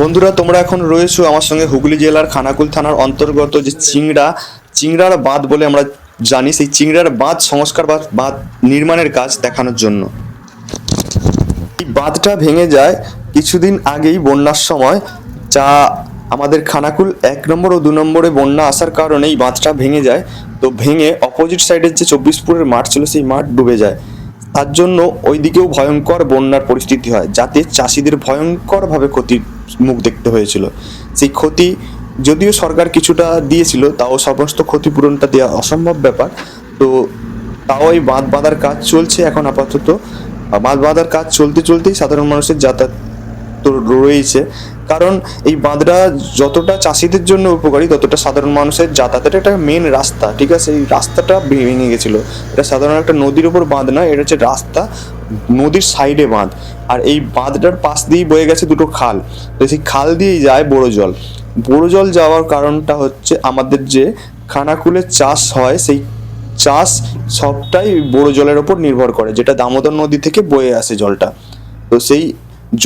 বন্ধুরা, তোমরা এখন রয়েছো আমার সঙ্গে হুগলি জেলার খানাকুল থানার অন্তর্গত যে চিংড়ার বাঁধ বলে আমরা জানি, সেই চিংড়ার বাঁধ সংস্কার বা বাঁধ নির্মাণের কাজ দেখানোর জন্য। এই বাঁধটা ভেঙে যায় কিছুদিন আগেই বন্যার সময়। যা আমাদের খানাকুল 1 নম্বর ও 2 নম্বরে বন্যা আসার কারণে এই বাঁধটা ভেঙে যায়। তো ভেঙে অপোজিট সাইডের যে 24পুরের মাঠ ছিল সেই মাঠ ডুবে যায়। তার জন্য ওই দিকেও ভয়ঙ্কর বন্যার পরিস্থিতি হয়, যাতে চাষিদের ভয়ঙ্করভাবে ক্ষতির মুখ দেখতে হয়েছিল। সেই ক্ষতি যদিও সরকার কিছুটা দিয়েছিল, তাও সমস্ত ক্ষতিপূরণটা দেওয়া অসম্ভব ব্যাপার। তো তাও এই বাঁধ বাঁধার কাজ চলছে এখন আপাতত। বাঁধ বাঁধার কাজ চলতে চলতেই সাধারণ মানুষের যাতায়াত তো রয়েছে, কারণ এই বাঁধটা যতটা চাষিদের জন্য উপকারী ততটা সাধারণ মানুষের যাতায়াতের একটা মেন রাস্তা। ঠিক আছে, এই রাস্তাটা ভেঙে গেছিলো। এটা সাধারণ একটা নদীর উপর বাঁধ নয়, এটা হচ্ছে রাস্তা, নদীর সাইডে বাঁধ। আর এই বাঁধটার পাশ দিয়েই বয়ে গেছে দুটো খাল। তো সেই খাল দিয়েই যায় বড় জল। বড় জল যাওয়ার কারণটা হচ্ছে আমাদের যে খানাকুলে চাষ হয়, সেই চাষ সবটাই বড় জলের ওপর নির্ভর করে, যেটা দামোদর নদী থেকে বয়ে আসে জলটা। তো সেই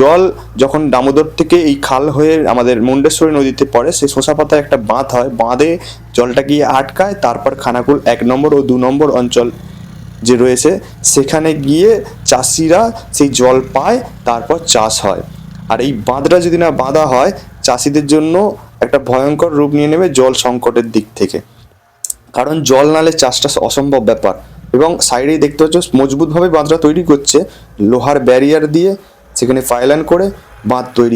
জল যখন দামোদর থেকে এই খাল হয়ে আমাদের মুন্ডেশ্বরী নদীতে পড়ে, সেই শোষাপাতায় একটা বাঁধ হয়, বাঁধে জলটা গিয়ে আটকায়। তারপর খানাকুল 1 নম্বর ও 2 নম্বর অঞ্চল যে রয়েছে সেখানে গিয়ে চাষিরা সেই জল পায়, তারপর চাষ হয়। আর এই বাঁধটা যদি না বাঁধা হয়, চাষিদের জন্য একটা ভয়ঙ্কর রূপ নিয়ে নেবে জল সংকটের দিক থেকে। কারণ জল নালে চাষটা অসম্ভব ব্যাপার। এবং সাইডেই দেখতে পাচ্ছ মজবুতভাবে বাঁধটা তৈরি করছে লোহার ব্যারিয়ার দিয়ে, সেখানে ফাইলান করে বাঁধ তৈরি।